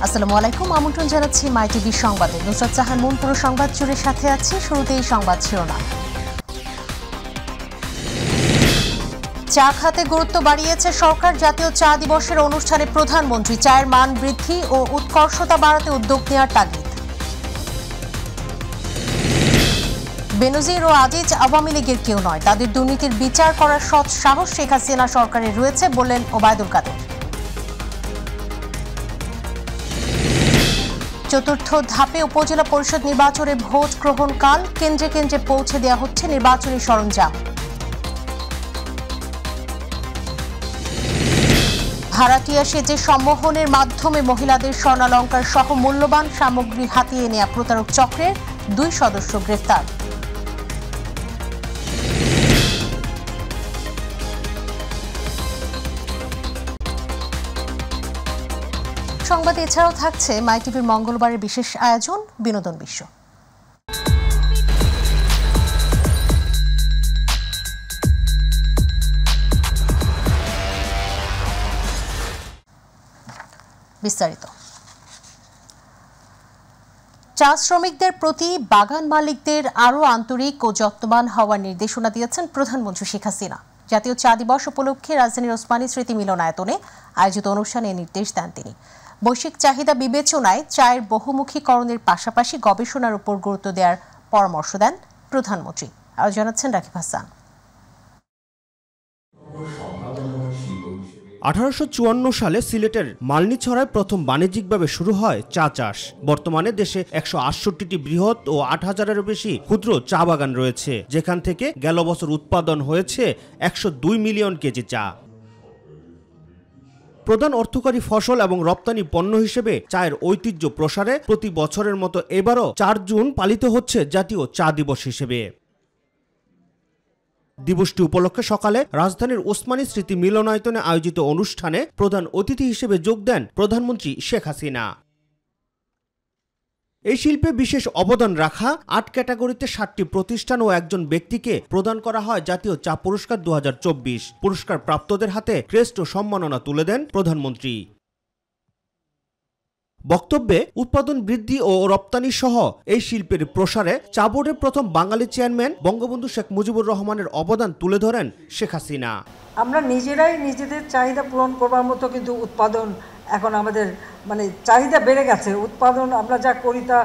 আসসালামু আলাইকুম, আমন্ত্রণ জানাচ্ছি মাই টিভি সংবাদে। নুসরাত জাহান মুন পুরো সংবাদ জুড়ে সাথে আছি। শুরুতেই সংবাদ শিরোনাম। চা খাতে গুরুত্ব বাড়িয়েছে সরকার। জাতীয় চা দিবসের অনুষ্ঠানে প্রধানমন্ত্রী চায়ের মান বৃদ্ধি ও উৎকর্ষতা বাড়াতে উদ্যোগ নেওয়ার তাগিদ। বেনজির ও আজিজ আওয়ামী লীগের কেউ নয়, তাদের দুর্নীতির বিচার করার সৎ সাহস শেখ হাসিনা সরকারের রয়েছে বললেন ওবায়দুল কাদের। চতুর্থ ধাপে উপজেলা পরিষদ নির্বাচনের ভোট গ্রহণ কাল, কেন্দ্রে কেন্দ্রে পৌঁছে দেওয়া হচ্ছে নির্বাচনী সরঞ্জাম। ভাড়াটিয়া সেজে সম্মোহনের মাধ্যমে মহিলাদের স্বর্ণালংকার সহ মূল্যবান সামগ্রী হাতিয়ে নেয়া প্রতারক চক্রের 2 সদস্য গ্রেফতার। সংবাদ এছাড়াও থাকছে মাই টিভির মঙ্গলবারের বিশেষ আয়োজন বিনোদন বিশ্ব। বিস্তারিত। চা শ্রমিকদের প্রতি বাগান মালিকদের আরও আন্তরিক ও যত্নবান হওয়ার নির্দেশনা দিয়েছেন প্রধানমন্ত্রী শেখ হাসিনা। জাতীয় চা দিবস উপলক্ষে রাজধানীর ওসমানী স্মৃতি মিলনায়তনে আয়োজিত অনুষ্ঠানে নির্দেশ দেন তিনি। বৈশ্বিক চাহিদা বিবেচনায় চায়ের বহুমুখীকরণের পাশাপাশি গবেষণার উপর গুরুত্ব দেওয়ার পরামর্শ দেন প্রধানমন্ত্রী। আরও জানাচ্ছেন রাকিব হাসান। 1854 সালে সিলেটের মালনীছড়ায় প্রথম বাণিজ্যিকভাবে শুরু হয় চা চাষ। বর্তমানে দেশে 168টি বৃহৎ ও 8000-এরও বেশি ক্ষুদ্র চা বাগান রয়েছে, যেখান থেকে গেল বছর উৎপাদন হয়েছে 102 মিলিয়ন কেজি চা। প্রধান অর্থকরী ফসল এবং রপ্তানি পণ্য হিসেবে চায়ের ঐতিহ্য প্রসারে প্রতি বছরের মতো এবারও 4 জুন পালিত হচ্ছে জাতীয় চা দিবস হিসেবে। দিবসটি উপলক্ষে সকালে রাজধানীর ওসমানী স্মৃতি মিলনায়তনে আয়োজিত অনুষ্ঠানে প্রধান অতিথি হিসেবে যোগ দেন প্রধানমন্ত্রী শেখ হাসিনা। এই শিল্পে বিশেষ অবদান রাখা 8 ক্যাটাগরিতে 7টি প্রতিষ্ঠান ও একজন ব্যক্তিকে প্রদান করা হয় জাতীয় চা পুরস্কার 2024। পুরস্কার প্রাপ্তদের হাতে ক্রেস্ট ও সম্মাননা তুলে দেন প্রধানমন্ত্রী। বক্তব্যে উৎপাদন বৃদ্ধি ও রপ্তানি সহ এই শিল্পের প্রসারে চা বোর্ডের প্রথম বাঙালি চেয়ারম্যান বঙ্গবন্ধু শেখ মুজিবুর রহমানের অবদান তুলে ধরেন শেখ হাসিনা। আমরা নিজেরাই নিজেদের চাহিদা পূরণ করবার মতো কিন্তু উৎপাদন এখন আমাদের চাহিদা বেড়ে গেছে। উৎপাদন আমরা যা করি তা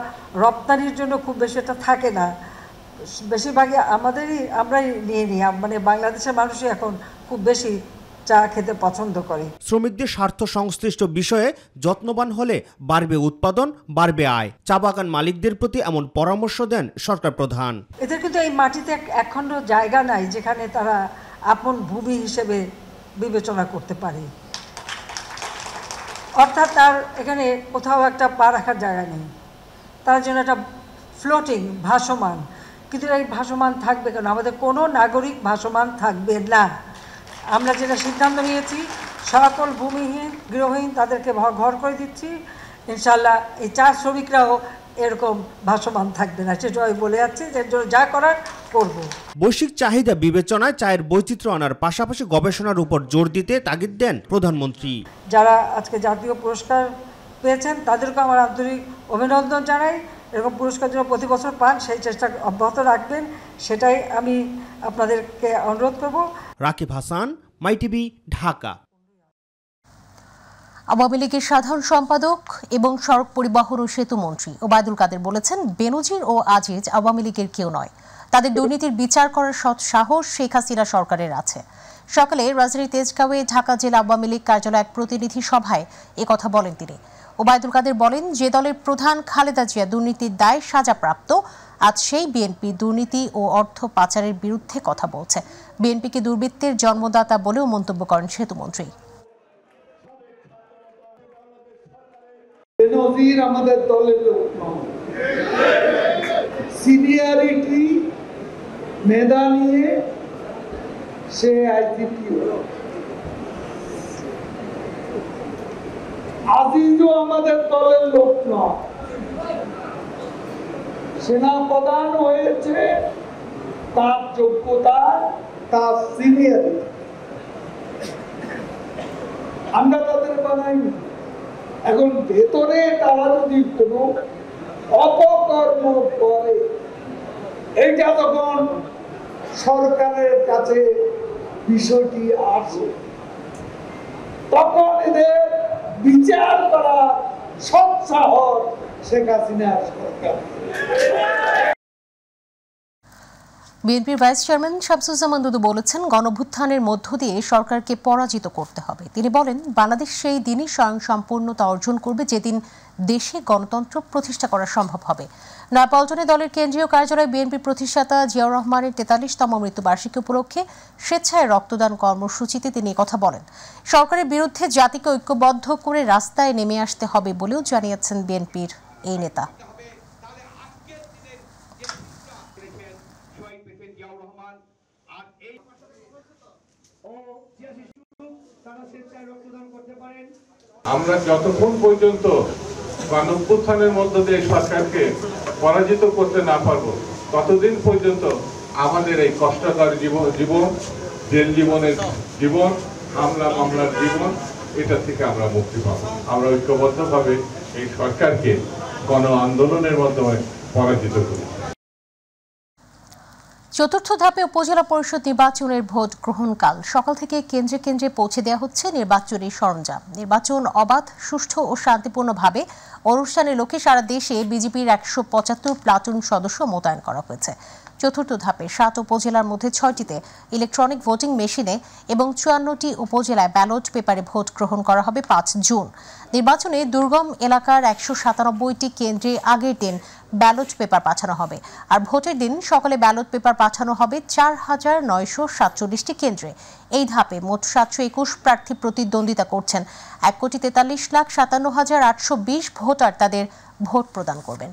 রপ্তানির জন্য খুব বেশি একটা থাকে না, বেশিরভাগই আমরাই নিয়ে নিই। বাংলাদেশের মানুষই এখন খুব বেশি চা খেতে পছন্দ করে। শ্রমিকদের স্বার্থ সংশ্লিষ্ট বিষয়ে যত্নবান হলে বাড়বে উৎপাদন, বাড়বে আয়। চা বাগান মালিকদের প্রতি এমন পরামর্শ দেন সরকার প্রধান। এদের কিন্তু এই মাটিতে একখণ্ড জায়গা নাই যেখানে তারা আপন ভূমি হিসেবে বিবেচনা করতে পারে, অর্থাৎ তার এখানে কোথাও একটা পা রাখার জায়গা নেই। তার জন্য একটা ফ্লোটিং, ভাসমান। কিন্তু এই ভাসমান থাকবে কেন? আমাদের কোনো নাগরিক ভাসমান থাকবে না। আমরা যেটা সিদ্ধান্ত নিয়েছি, সকল ভূমিহীন গৃহহীন তাদেরকে ঘর করে দিচ্ছি। ইনশাল্লাহ এই চা শ্রমিকরাও এরকম ভাসমান থাকবে না, সেটা আমি বলে যাচ্ছি। এর জন্য যা করার করব। বৈশ্বিক চাহিদা বিবেচনায় চায়ের বৈচিত্র্য আনার পাশাপাশি গবেষণার উপর জোর দিতে তাগিদ দেন প্রধানমন্ত্রী। যারা আজকে জাতীয় পুরস্কার পেয়েছেন তাদেরকে আমার আন্তরিক অভিনন্দন জানাই। এরকম পুরস্কার যেন প্রতি বছর পান সেই চেষ্টা অব্যাহত রাখবেন, সেটাই আমি আপনাদেরকে অনুরোধ করব। রাকিব হাসান, মাই টিভি, ঢাকা। আওয়ামী লীগের সাধারণ সম্পাদক এবং সড়ক পরিবহন ও সেতু মন্ত্রী ওবায়দুল কাদের বলেছেন, বেনজির ও আজিজ আওয়ামী লীগের কেউ নয়, তাদের দুর্নীতির বিচার করার সৎ সাহস শেখ হাসিনা সরকারের আছে। সকালে রাজধানীর তেজগাঁওয়ে ঢাকা জেলা আওয়ামী লীগ কার্যালয়ে এক প্রতিনিধি সভায় একথা বলেন তিনি। ওবায়দুল কাদের বলেন, যে দলের প্রধান খালেদা জিয়া দুর্নীতির দায়ে সাজাপ্রাপ্ত, আজ সেই বিএনপি দুর্নীতি ও অর্থ পাচারের বিরুদ্ধে কথা বলছে। বিএনপিকে দুর্বৃত্তের জন্মদাতা বলেও মন্তব্য করেন সেতুমন্ত্রী। বেনজির আমাদের দলের লোক নয়, সিনিয়রিটি মেধা নিয়ে সে আইজিপি। আজিজও আমাদের দলের লোক নয়, সেনাপ্রধান হয়েছে তার যোগ্যতা, তার সিনিয়রিটি। আমরা তাদের বানাইনি। এখন ভেতরে তারা যদি কোনো অপকর্ম করে, এইটা তখন সরকারের কাছে বিষয়টি আসে, তখন এদের বিচার করা সৎসাহস শেখ হাসিনার সরকার। বিএনপির ভাইস চেয়ারম্যান শামসুজ্জামান দুদু বলেছেন, গণঅভ্যুত্থানের মধ্য দিয়ে সরকারকে পরাজিত করতে হবে। তিনি বলেন, বাংলাদেশ সেই দিনই স্বয়ংসম্পূর্ণতা অর্জন করবে যেদিন দেশে গণতন্ত্র প্রতিষ্ঠা করা সম্ভব হবে। নয়াপল্টনে দলের কেন্দ্রীয় কার্যালয়ে বিএনপি প্রতিষ্ঠাতা জিয়াউর রহমানের 43তম মৃত্যুবার্ষিকী উপলক্ষে স্বেচ্ছায় রক্তদান কর্মসূচিতে তিনি কথা বলেন। সরকারের বিরুদ্ধে জাতিকে ঐক্যবদ্ধ করে রাস্তায় নেমে আসতে হবে বলেও জানিয়েছেন বিএনপির এই নেতা। আমরা যতক্ষণ পর্যন্ত গণঅভ্যুত্থানের মধ্য দিয়ে সরকারকে পরাজিত করতে না পারবো, ততদিন পর্যন্ত আমাদের এই কষ্টকর জীবন, জেল জীবনের জীবন, হামলা মামলার জীবন, এটা থেকে আমরা মুক্তি পাবো। আমরা ঐক্যবদ্ধভাবে এই সরকারকে গণ আন্দোলনের মাধ্যমে পরাজিত করি। চতুর্থ ধাপে উপজেলা পরিষদ নির্বাচনের ভোট গ্রহণকাল সকাল থেকে কেন্দ্রে কেন্দ্রে পৌঁছে দেওয়া হচ্ছে নির্বাচনী সরঞ্জাম। নির্বাচন অবাধ, সুষ্ঠু ও শান্তিপূর্ণভাবে অনুষ্ঠানের লক্ষ্যে সারা দেশে বিজেপির 175 প্লাটুন সদস্য মোতায়েন করা হয়েছে। চতুর্থ ধাপে 7 উপজেলার মধ্যে 6টিতে ইলেকট্রনিক ভোটিং মেশিনে এবং 54টি উপজেলায় ব্যালট পেপারে ভোট গ্রহণ করা হবে 5 জুন। নির্বাচনে দুর্গম এলাকার 197টি কেন্দ্রে আগের দিন ব্যালট পেপার পাঠানো হবে, আর ভোটের দিন সকালে ব্যালট পেপার পাঠানো হবে 4947টি কেন্দ্রে। এই ধাপে মোট 721 প্রার্থী প্রতিদ্বন্দ্বিতা করছেন। 1,43,57,820 ভোটার তাদের ভোট প্রদান করবেন।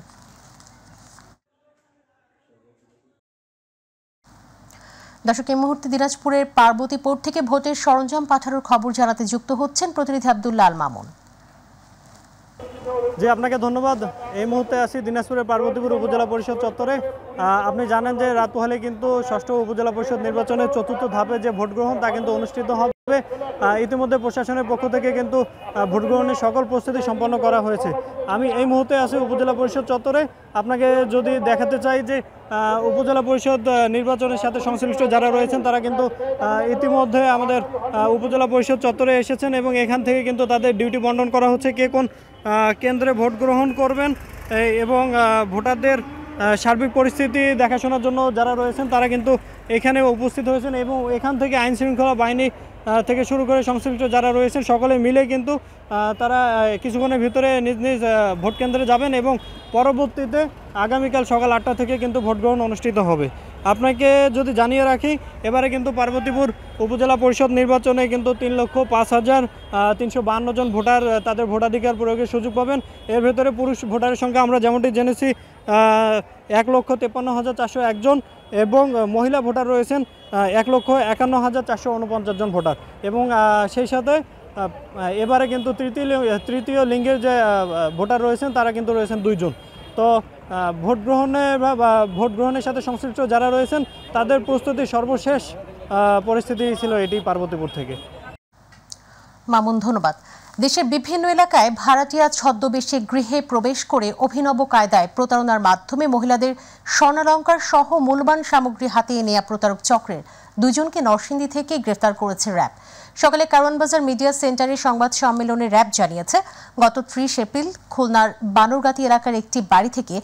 দর্শক, এই মুহূর্তে দিনাজপুরের পার্বতীপুর থেকে ভোটের সরঞ্জাম পাঠানোর খবর জানাতে যুক্ত হচ্ছেন প্রতিনিধি আব্দুল্লাহ আল মামুন। জি, আপনাকে ধন্যবাদ। এই মুহূর্তে আছি দিনাজপুরের পার্বতীপুর উপজেলা পরিষদ চত্বরে। আপনি জানেন যে রাত পোহালে কিন্তু 6ষ্ঠ উপজেলা পরিষদ নির্বাচনের চতুর্থ ধাপে যে ভোট গ্রহণ তা কিন্তু অনুষ্ঠিত হবে। ইতিমধ্যে প্রশাসনের পক্ষ থেকে কিন্তু ভোট গ্রহণের সকল প্রস্তুতি সম্পন্ন করা হয়েছে। আমি এই মুহূর্তে আছি উপজেলা পরিষদ চত্বরে। আপনাকে যদি দেখাতে চাই যে উপজেলা পরিষদ নির্বাচনের সাথে সংশ্লিষ্ট যারা রয়েছেন তারা কিন্তু ইতিমধ্যে আমাদের উপজেলা পরিষদ চত্বরে এসেছেন এবং এখান থেকে কিন্তু তাদের ডিউটি বন্টন করা হচ্ছে কে কোন কেন্দ্রে ভোট গ্রহণ করবেন এবং ভোটারদের সার্বিক পরিস্থিতি দেখাশোনার জন্য যারা রয়েছেন তারা কিন্তু এখানে উপস্থিত হয়েছেন এবং এখান থেকে আইন শৃঙ্খলা বাহিনী থেকে শুরু করে সংশ্লিষ্ট যারা রয়েছেন সকলে মিলে কিন্তু তারা কিছুক্ষণের ভিতরে নিজ নিজ ভোট কেন্দ্রে যাবেন এবং পরবর্তীতে আগামীকাল সকাল 8টা থেকে কিন্তু ভোট গ্রহণ অনুষ্ঠিত হবে। আপনাকে যদি জানিয়ে রাখি, এবারে কিন্তু পার্বতীপুর উপজেলা পরিষদ নির্বাচনে কিন্তু 3,05,352 জন ভোটার তাদের ভোটাধিকার প্রয়োগের সুযোগ পাবেন। এর ভেতরে পুরুষ ভোটারের সংখ্যা আমরা যেমনটি জেনেছি 1,53,401 জন এবং মহিলা ভোটার রয়েছেন 1,51,449 জন ভোটার এবং সেই সাথে এবারে কিন্তু তৃতীয় লিঙ্গের যে ভোটার রয়েছেন তারা কিন্তু রয়েছেন 2 জন। তো ভোট গ্রহণের সাথে সংশ্লিষ্ট যারা রয়েছেন তাদের প্রস্তুতি সর্বশেষ পরিস্থিতি ছিল এটি পার্বতীপুর থেকে। মামুন, ধন্যবাদ। দেশের বিভিন্ন এলাকায় ভাড়াটিয়া ছদ্মবেশে গৃহে প্রবেশ করে অভিনব কায়দায় প্রতারণার মাধ্যমে মহিলাদের স্বর্ণালংকার সহ মূল্যবান সামগ্রী হাতিয়ে নেয়া প্রতারক চক্রের 2 জনকে নরসিংদী থেকে গ্রেফতার করেছে র্যাব। সকালে কারওয়ানবাজার মিডিয়া সেন্টারে সংবাদ সম্মেলনে র্যাব জানিয়েছে, গত 30 এপ্রিল খুলনার বানরগাতি এলাকার একটি বাড়ি থেকে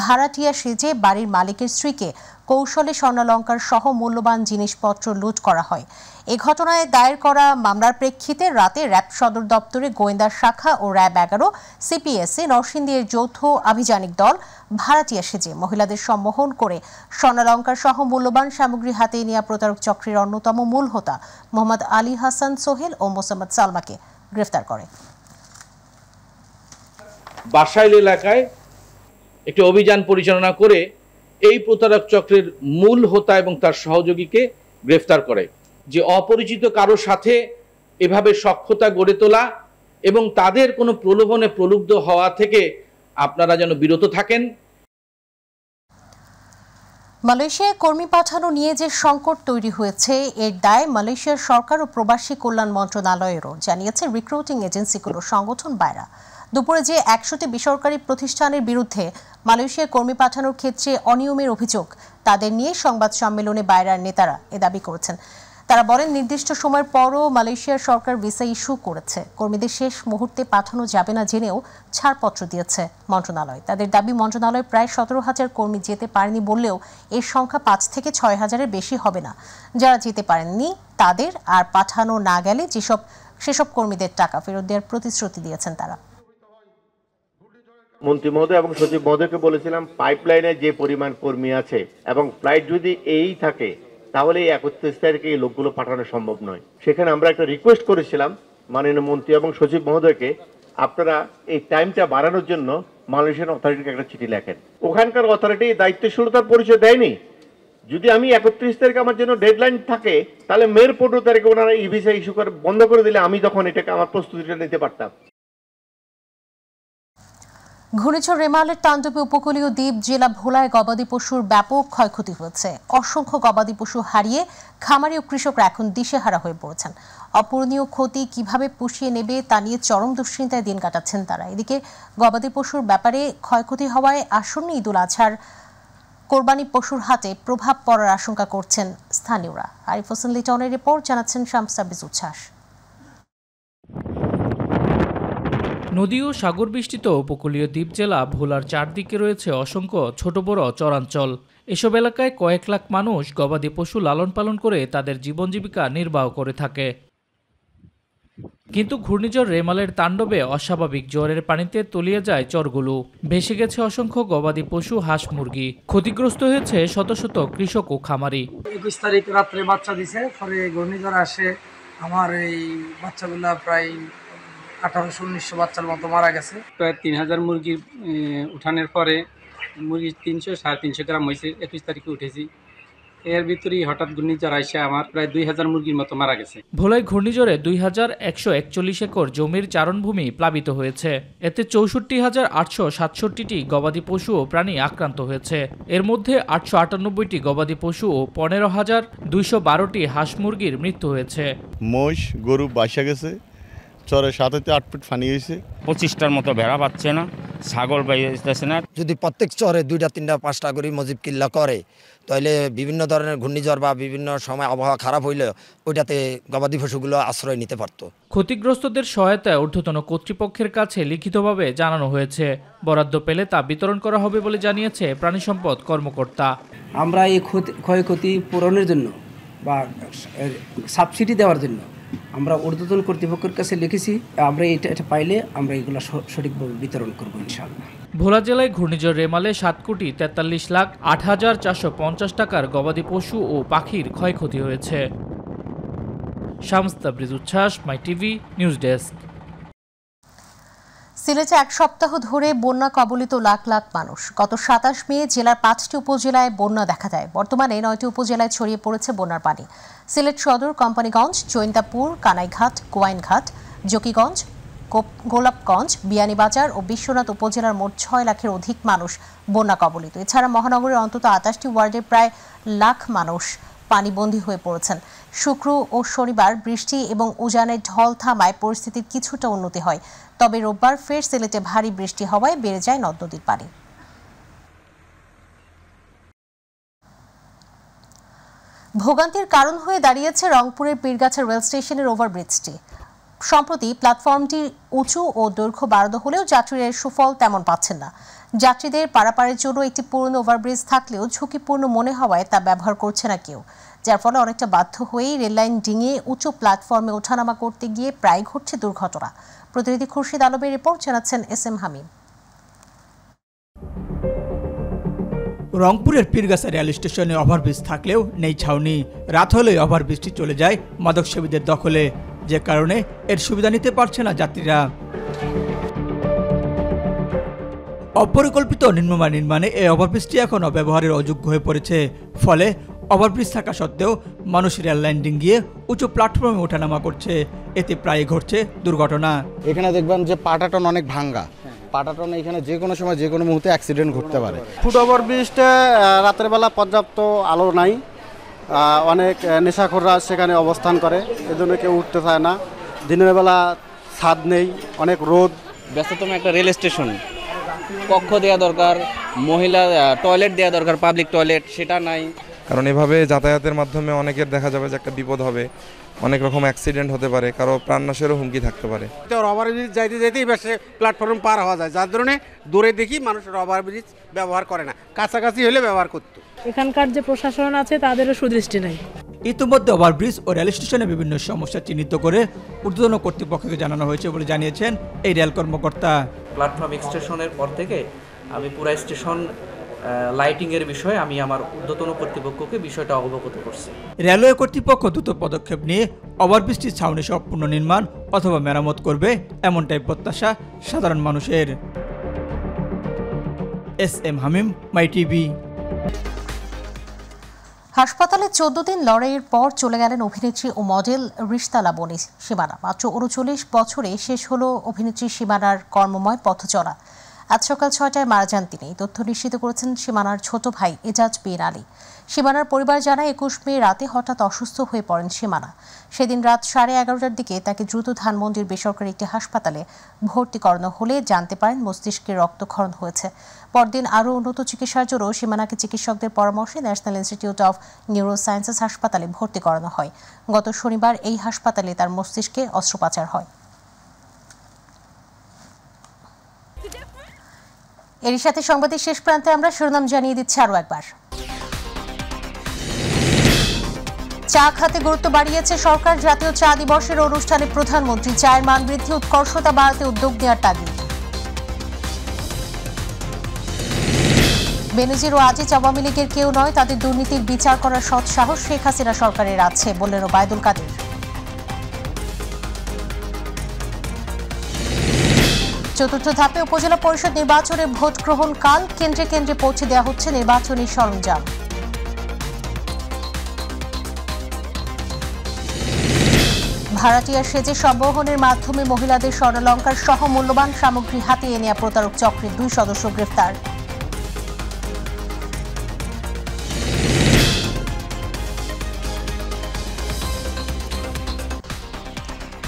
ভাড়াটিয়া সেজে বাড়ির মালিকের স্ত্রীকে কৌশলে স্বর্ণালংকার সহ মূল্যবান জিনিসপত্র লুট করা হয়। এ ঘটনায় দায়ের করা মামলার প্রেক্ষিতে রাতে র্যাব সদর দপ্তরে গোয়েন্দা শাখা ও র্যাব 11 সিপিএসএ নরসিংদীর যৌথ আভিযানিক দল ভাড়াটিয়া সেজে মহিলাদের সম্মোহন করে স্বর্ণালংকার সহ মূল্যবান সামগ্রী হাতিয়ে নেওয়া প্রতারক চক্রের অন্যতম মূল হোতা মোহাম্মদ আলী হাসান সোহেল ও মোসাম্মদ সালমাকে গ্রেফতার করে। বাসাইল এলাকায় একটি অভিযান পরিচালনা করে এই প্রতারক চক্রের মূল হোতা এবং তার সহযোগীকে গ্রেফতার করে। যে অপরিচিত কারোর সাথে এভাবে সখ্যতা গড়ে তোলা এবং তাদের কোনো প্রলোভনে প্রলুব্ধ হওয়া থেকে আপনারা যেন বিরত থাকেন। মালয়েশিয়ায় কর্মী পাঠানো নিয়ে যে সংকট তৈরি হয়েছে এর দায় মালয়েশিয়ার সরকার ও প্রবাসী কল্যাণ মন্ত্রণালয়েরও, জানিয়েছে রিক্রুটিং এজেন্সিগুলোর সংগঠন বায়রা। দুপুরে যে 100টি বেসরকারি প্রতিষ্ঠানের বিরুদ্ধে মালয়েশিয়ায় কর্মী পাঠানোর ক্ষেত্রে অনিয়মের অভিযোগ তাদের নিয়ে সংবাদ সম্মেলনে বাইরার নেতারা এ দাবি করেছেন। তারা বলেন, নির্দিষ্ট সময়ের পরও মালয়েশিয়ার সরকার ভিসা ইস্যু করেছে। কর্মীদের শেষ মুহূর্তে পাঠানো যাবে না জেনেও ছাড়পত্র দিয়েছে মন্ত্রণালয়। তাদের দাবি, মন্ত্রণালয় প্রায় 17,000 কর্মী যেতে পারেনি বললেও এর সংখ্যা 5 থেকে 6,000-এর বেশি হবে না। যারা যেতে পারেননি তাদের আর পাঠানো না গেলে সেসব কর্মীদের টাকা ফেরত দেওয়ার প্রতিশ্রুতি দিয়েছেন তারা। মন্ত্রী মহোদয় এবং সচিব মহোদয়কে বলেছিলাম, পাইপলাইনে যে পরিমাণ কর্মী আছে এবং ফ্লাইট যদি এই থাকে তাহলে এই 31 তারিখে এই লোকগুলো পাঠানো সম্ভব নয়। সেখানে আমরা একটা রিকোয়েস্ট করেছিলাম মাননীয় মন্ত্রী এবং সচিব মহোদয়কে, আপনারা এই টাইমটা বাড়ানোর জন্য মালয়েশিয়ান অথরিটিকে একটা চিঠি লেখেন। ওখানকার অথরিটি দায়িত্বশীলতার পরিচয় দেয়নি। যদি আমি 31 তারিখে আমার জন্য ডেডলাইন থাকে, তাহলে মের 15 তারিখে ওনারা ই ভিসা ইস্যু করে বন্ধ করে দিলে আমি তখন এটাকে আমার প্রস্তুতিটা নিতে পারতাম। ঘূর্ণিঝড় রেমালের তাণ্ডবে উপকূলীয় দ্বীপ জেলা ভোলায় গবাদি পশুর ব্যাপক ক্ষয়ক্ষতি হয়েছে। অসংখ্য গবাদি পশু হারিয়ে খামারি ও কৃষকরা এখন দিশেহারা হয়ে পড়েছেন। অপূরণীয় ক্ষতি কিভাবে পুষিয়ে নেবে তা নিয়ে চরম দুশ্চিন্তায় দিন কাটাচ্ছেন তারা। এদিকে গবাদি পশুর ব্যাপারে ক্ষয়ক্ষতি হওয়ায় আসন্ন ঈদুল আজহার কোরবানি পশুর হাতে প্রভাব পড়ার আশঙ্কা করছেন স্থানীয়রা। আরিফ হোসেন লিটনের রিপোর্ট, জানাচ্ছেন শামস তাবরিজ উচ্ছ্বাস। নদী ও সাগর বেষ্টিত উপকূলীয় দ্বীপ জেলা ভোলার চারদিকে রয়েছে অসংখ্য ছোট বড় চরাঞ্চল। এসব এলাকায় কয়েক লাখ মানুষ গবাদি পশু লালন পালন করে তাদের জীবন জীবিকা নির্বাহ করে থাকে। কিন্তু ঘূর্ণিঝড় রেমালের তাণ্ডবে অস্বাভাবিক জোয়ারের পানিতে তলিয়ে যায় চরগুলো। ভেসে গেছে অসংখ্য গবাদি পশু, হাঁস মুরগি। ক্ষতিগ্রস্ত হয়েছে শত শত কৃষক ও খামারি। 21 তারিখ রাত্রে বাচ্চা দিছে, পরে ঘূর্ণিঝড় আসে, আমার এই বাচ্চাগুলা প্রায় 1800-1900 বাচ্চার মতো মারা গেছে। প্রায় 3000 মুরগি উঠানোর পরে মুরগি 300-350 গ্রাম হয়েছে। 21 তারিখে উঠেছি, এর ভিতরেই হঠাৎ ঘূর্ণিঝড় আইসা আমার প্রায় 2000 মুরগির মতো মারা গেছে। ভোলায় ঘূর্ণিঝড়ে 2141 একর জমির চারণভূমি প্লাবিত হয়েছে। এতে 64,867টি গবাদি পশু ও প্রাণী আক্রান্ত হয়েছে। এর মধ্যে 898টি গবাদি পশু ও 15,212টি হাঁস মুরগির মৃত্যু হয়েছে। মোষ গরু বাসা গেছে, চরে 7-8 ফুট পানি হয়েছে। 25টার মতো ভেড়া পাচ্ছে না, ছাগল বাইতেছে না। যদি প্রত্যেক চরে 2টা 3টা 5টা করে মজিব কিল্লা করে, তাহলে বিভিন্ন ধরনের ঘূর্ণিঝড় বা বিভিন্ন সময় আবহাওয়া খারাপ হইলে ওইটাতে গবাদি পশুগুলো আশ্রয় নিতে পারত। ক্ষতিগ্রস্তদের সহায়তায় ঊর্ধ্বতন কর্তৃপক্ষের কাছে লিখিতভাবে জানানো হয়েছে। বরাদ্দ পেলে তা বিতরণ করা হবে বলে জানিয়েছে প্রাণী সম্পদ কর্মকর্তা। আমরা এই ক্ষয়ক্ষতি পূরণের জন্য বা সাবসিডি দেওয়ার জন্য আমরা ঊর্ধ্বতন কর্তৃপক্ষের কাছে লিখেছি। আমরা এটা পাইলে আমরা এগুলো সঠিকভাবে বিতরণ করবো ইনশাআল্লাহ। ভোলা জেলায় ঘূর্ণিঝড় রেমালে 7,43,08,450 টাকার গবাদি পশু ও পাখির ক্ষয়ক্ষতি হয়েছে। শামস তাবরিজ উচ্ছ্বাস, মাই টিভি নিউজ ডেস্ক। সিলেটে এক সপ্তাহ ধরে বন্যা কবলিত লাখ লাখ মানুষ। গত 27 মে জেলার 5টি উপজেলায় বন্যা দেখা দেয়। বর্তমানে 9টি উপজেলায় ছড়িয়ে পড়েছে বন্যার পানি। সিলেট সদর, কোম্পানিগঞ্জ, জৈন্তাপুর, কানাইঘাট, গোয়াইনঘাট, জকিগঞ্জ, গোলাপগঞ্জ, বিয়ানীবাজার ও বিশ্বনাথ উপজেলার মোট 6 লাখের অধিক মানুষ বন্যা কবলিত। এছাড়া মহানগরের অন্তত 28টি ওয়ার্ডের প্রায় লাখ মানুষ পানিবন্দী হয়ে পড়েছেন। শুক্র ও শনিবার বৃষ্টি এবং উজানের ঢল থামায় পরিস্থিতির কিছুটা উন্নতি হয়। তবে রোববার ফের সিলেটে ভারী বৃষ্টি হওয়ায় বেড়ে যায় নদ নদীর পানি। ভোগান্তির কারণ হয়ে দাঁড়িয়েছে রংপুরের পীরগাছা রেল স্টেশনের ওভারব্রিজটি। সম্প্রতি প্ল্যাটফর্মটি উঁচু ও দৈর্ঘ্য বাড়ানো হলেও যাত্রীরা এর সুফল তেমন পাচ্ছেন না। যাত্রীদের পারাপারের জন্য একটি পুরনো ওভারব্রিজ থাকলেও ঝুঁকিপূর্ণ মনে হওয়ায় তা ব্যবহার করছে না কেউ, যার ফলে অনেকটা বাধ্য হয়েই রেললাইন ডিঙিয়ে উঁচু প্ল্যাটফর্মে ওঠানামা করতে গিয়ে প্রায় ঘটছে দুর্ঘটনা। প্রতিনিধি খুরশিদ আলমের রিপোর্ট, জানাচ্ছেন SM হামিম। রংপুরের পীরগাছা রেল স্টেশনে ওভারব্রিজ থাকলেও নেই ছাউনি। রাত হলেই ওভারব্রিজটি চলে যায় মাদকসেবীদের দখলে, যে কারণে এর সুবিধা নিতে পারছে না যাত্রীরা। অপরিকল্পিত নিম্নমান নির্মাণে এই ওভারব্রিজটি এখন অব্যবহারের অযোগ্য হয়ে পড়েছে। ফলে ওভারব্রিজ থাকা সত্ত্বেও মানুষ রেল লাইন ডিঙ্গিয়ে উঁচু প্ল্যাটফর্মে ওঠানামা করছে। এতে প্রায় ঘটছে দুর্ঘটনা। এখানে দেখবেন যে পাটাটন অনেক ভাঙ্গা, পাটাটন এখানে যে কোনো সময় যে কোনো মুহূর্তে অ্যাক্সিডেন্ট ঘটতে পারে। ফুট ওভারব্রিজটা রাতের বেলা পর্যাপ্ত আলো নাই, অনেক নেশাখোররা সেখানে অবস্থান করে, এজন্য কেউ উঠতে চায় না। দিনের বেলা ছাদ নেই, অনেক রোদ, ব্যস্ততম একটা রেল স্টেশন, কক্ষ দেওয়া দরকার, মহিলা টয়লেট দেওয়া দরকার, পাবলিক টয়লেট, সেটা নাই। কারণ এভাবে যাতায়াতের মাধ্যমে অনেকের দেখা যাবে যে একটা বিপদ হবে, অনেক রকম অ্যাক্সিডেন্ট হতে পারে, কারো প্রাণনাশেরও হুমকি থাকতে পারে। ওভারব্রিজ যাইতে যাইতেই বেশ প্ল্যাটফর্ম পার হওয়া যায়, যার ধরনের দূরে দেখি মানুষের ওভারব্রিজ ব্যবহার করে না, কাছাকাছি হলে ব্যবহার করতো। এখানকার যে প্রশাসন আছে তাদেরও সুদৃষ্টি নাই। ইতিমধ্যে ওভারব্রিজ ও রেল স্টেশনে বিভিন্ন সমস্যা চিহ্নিত করে ঊর্ধ্বতন কর্তৃপক্ষকে জানানো হয়েছে বলে জানিয়েছেন এই রেল কর্মকর্তা। প্ল্যাটফর্ম এক্সটেনশনের পর থেকে আমি পুরো স্টেশন লাইটিংয়ের বিষয়ে আমি আমার ঊর্ধ্বতন কর্তৃপক্ষকে বিষয়টা অবগত করছি। রেলওয়ে কর্তৃপক্ষ দ্রুত পদক্ষেপ নিয়ে ওভারব্রিজটির ছাউনি সহ পুনর্নির্মাণ অথবা মেরামত করবে, এমনটাই প্রত্যাশা সাধারণ মানুষের। SM হামিম, মাই টিভি। হাসপাতালে 14 দিন লড়াইয়ের পর চলে গেলেন অভিনেত্রী ও মডেল রিশতা লাবনী সীমানা। মাত্র 39 বছরে শেষ হলো অভিনেত্রী সীমানার কর্মময় পথচলা। আজ সকাল 6টায় মারা যান তিনি। তথ্য নিশ্চিত করেছেন সীমানার ছোট ভাই এজাজ বিন আলী। সীমানার পরিবার জানায় 21 মে রাতে হঠাৎ অসুস্থ হয়ে পড়েন সীমানা। সেদিন রাত 11:30টার দিকে তাকে দ্রুত ধানমন্ডির বেসরকারি একটি হাসপাতালে ভর্তি করানো হলে জানতে পারেন মস্তিষ্কে রক্তক্ষরণ হয়েছে। পরদিন আরও উন্নত চিকিৎসার জন্য সীমানাকে চিকিৎসকদের পরামর্শে ন্যাশনাল ইনস্টিটিউট অফ নিউরোসায়েন্সেস হাসপাতালে ভর্তি করানো হয়। গত শনিবার এই হাসপাতালে তার মস্তিষ্কে অস্ত্রোপচার হয়। এর সাথে সংবাদের শেষ প্রান্তে আমরা শিরোনাম জানিয়ে দিচ্ছি আরও একবার। চা খাতে গুরুত্ব বাড়িয়েছে সরকার। জাতীয় চা দিবসের অনুষ্ঠানে প্রধানমন্ত্রী চায়ের মান বৃদ্ধি, উৎকর্ষতা বাড়াতে উদ্যোগ নেওয়ার তাগিদ। বেনজির ও আজিজ আওয়ামী লীগের কেউ নয়, তাদের দুর্নীতির বিচার করার সৎ সাহস শেখ হাসিনা সরকারের আছে, বললেন ওবায়দুল কাদের। চতুর্থ ধাপে উপজেলা পরিষদ নির্বাচনের ভোট গ্রহণ কাল, কেন্দ্রে কেন্দ্রে পৌঁছে দেওয়া হচ্ছে নির্বাচনী সরঞ্জাম। ভাড়াটিয়া সেজে সম্বহনের মাধ্যমে মহিলাদের স্বর্ণালংকার সহ মূল্যবান সামগ্রী হাতিয়ে নেওয়া প্রতারক চক্রের 2 সদস্য গ্রেফতার।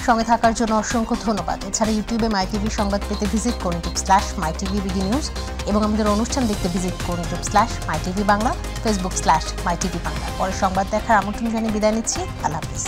সঙ্গে থাকার জন্য অসংখ্য ধন্যবাদ। এছাড়া ইউটিউবে মাই টিভি সংবাদ পেতে ভিজিট করুন youtube/mytvbd নিউজ এবং আমাদের অনুষ্ঠান দেখতে ভিজিট করুন youtube/mytvবাংলা, facebook/mytvবাংলা। পরে সংবাদ দেখার আমন্ত্রণ জানিয়ে বিদায় নিচ্ছি। আল্লাহ হাফিজ।